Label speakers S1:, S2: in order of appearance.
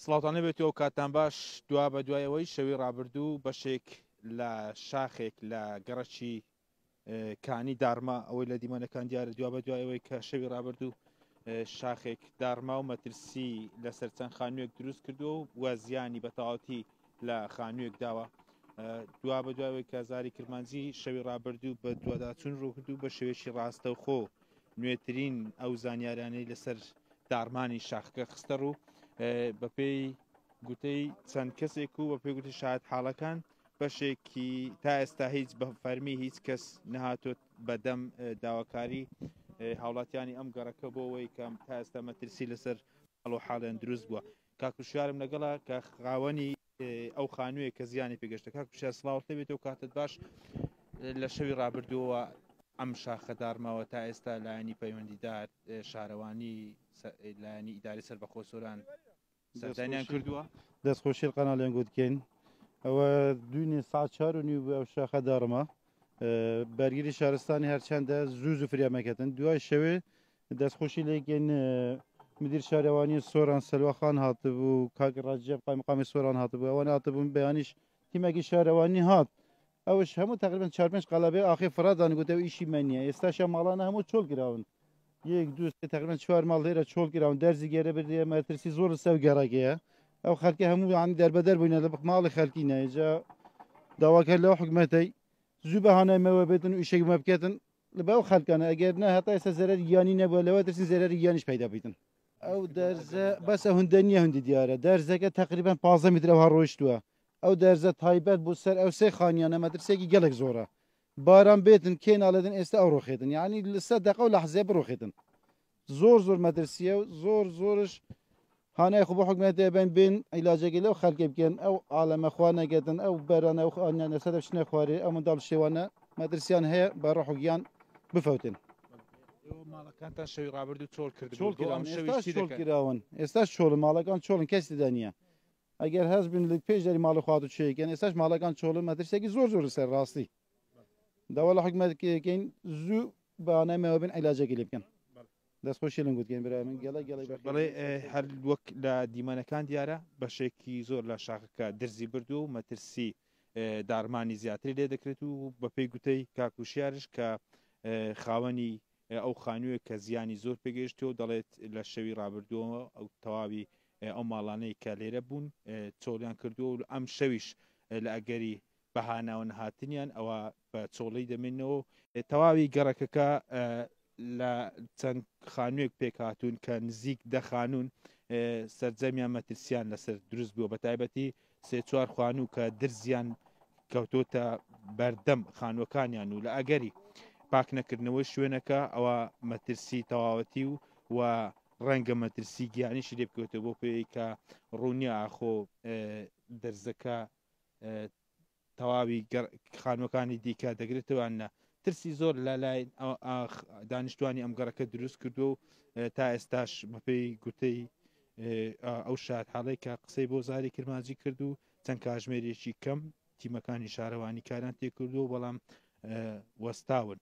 S1: سڵاوتانە بێتەوە کاتان باش دوا بە دوایەوەی شەوی ڕابردوو بەشێک لە شاخێک لە گەڕەکی کانی دارما ئەوەی لە دیمەنەکان دیارە دوا بە دوایەوەی کە شەوی ڕابردوو شاخێک دارما و مەترسی لەسەر چەند خانوویەک دروست کردو و زیانی بە تەواوەتی لە خانوویەک داوە دوا بە دوایەوەی کە زاری کرمانجی شەوی ڕابردوو بە دوواداچون ڕووکردوو بە شێوێکی ڕاستەوخۆ نوێترین ئەو زانیاریانەی لەسەر دارمانی شاخەکە خستە ڕوو بەپێی گوتەی چەند کەسێک و بەپێی گوتی شاید حاڵەکان بەشێکی تا ئێستا هیچ بە فەرمی هیچ کەس نەهاتۆت بەدەم داواکاری هاوڵاتیانی ئەم گەڕەکە بۆ ئەوەی کەم تا ئێستا مەترسی لەسەر هەڵ و حاڵیان دروست بووە کاکوشیارم لەگەڵا کە خاوەنی ئەو خانوویە کە زیانی پێگەشتە کاکوشیار سڵاوت لەبێتەوە کاتت باش لە شەوی ڕابردووەوە ئەم شاخە دارماوە تا ئێستا لایەنی پەیوەندیدار شارەوانی لایەنی ئیداری سەربەخۆ سۆران سەردانیان کردووە
S2: دەستخۆشی قەناڵیان گوتکەین ئەوە دوێنێ ساعت 4:30 بوو ئەو شاخە دارما بەرگری شارستانی هەرچەندە زوو فریامەکەتن دوای شەوێ دەستخۆشی لێکێن مدیر شارەوانی سۆران سەلوەخان هاتبوو کاک ڕاجێب قایمقامی سۆران هاتبوو ئەوە هاتبوون بەیانیش تیمێکی شارەوانی هات ئەوش هەموو تقریبا 4-5 قەڵەبێ ئاخی فرادان گوتەوە ئیشی منیە ئێستاشە ماڵانە هەموو چۆڵ گراون یەک دوو تقریبا 4 ماڵ لێرە چۆڵ گراون دەرزی گێرە بردێ مەترسی زۆر سەو گەڕاگەیە ئەو خەڵکی هەموو عنی دەربەدەر بووینە لە ماڵی خەڵکی نایجا داواکە لەو حکومەتەی زوو بەهانەیمەوە بێتن و ئیشێک مە بکەتن لە بەو خەڵکانە ئەگەر نە هەتا ئێستا زەرەری گیانی نەبووە لەوە ترسی زەرەری گیانیش پەیدا بیتن ئەو دەرزە بەسە هوندە نییە هەندی دیارە دەرزەکە تقریبا 15 متر ئەوها ڕۆیشتووە ئەو دەرزە تایبەت بۆ سەر ئەو سێ خانیانە مەترسێکی گەلێک زۆرە باران بێتن کێ ناڵێتن ئێستا ئەو ڕۆخێتن یعنی لەسە دەقە و لەحزێ بڕۆخێتن زۆر مەترسیە و زۆرش هانای خو بۆ حکومەتێ بین عیلاجێکی لەو خەڵکی بکەن ئەو عالەمە خوا نەگەتن ئەو بەرانە و خانیان لەسەر بچنە خوارێ ئەو منداڵ شێوانە مەترسیان هەیە بە ڕۆح و گیان بفەوتن
S1: ماڵەکانتان شەوی ڕابردوو چۆڵ کرد
S2: کراون ئێستاش چۆڵ ماڵەکان چۆڵن کەسی دەنیە ئەگەر هەز بن لە پێش دەری ماڵە خوات و چێکەن ئێستاش ماڵەکان چۆڵن مەترسێکی زۆر سەر ڕاستی داوا لە حکومەتەکەین زوو بەانایمەوە بن عیلاجێکی لێ بکەن دەستخۆشی لەنگ گوتکەین برای من
S1: بەڵێ هەر وەک لە دیمەنەکان دیارە بەشێکی زۆر لە شاخەکە درزی بردو و مەترسی دارمانی زیاتری لێ دەکرێت و بەپێی گوتەی کاکوشیارش کە خاوەنی ئەو خانوویە کە زیانی زۆر پێگەشتەوە دەڵێت لە شەوی ڕابردووەوە ئەو تەواوی ئەو ماڵانەی کە لێرە بوون چۆڵیان کردووە و ئەم شەویش لە ئەگەری بەهاناوە هاتنیان ئەوە بە چۆڵی دەمێنەوە تەواوی گەڕەکەکە لە چەند خانوویەک پێکهاتوون کە نزیک دەخانون سەرجەمیان مەترسیان لەسەر دروست بووە بە تایبەتی 3-4 خوانوو کە درزیان کەوتۆتە بەردەم خانووەکانیان و لە ئەگەری پاک نەکردنەوەی شوێنەکە ئەوە مەترسی تەواوەتی و ڕەنگە مەترسی گیانیشی لێ بکەوتەوە بۆ پێی کە ڕوونیە ئاخۆ دەرزەکە تەواوی خانووەکانی دیکە دەگرێتەوەیان نە ترسی زۆر لە لای دانیشتوانی ئەم گەڕەکە دروست کردو و تا ئێستاش بەپێی گوتەی ئەو شاد حاڵی کە قسەی بۆ زاری کرمانجی کرد و چەند کاژمێرێکی کەم تیمەکانی شارەوانی کاران تێکردو بەڵام وەستاون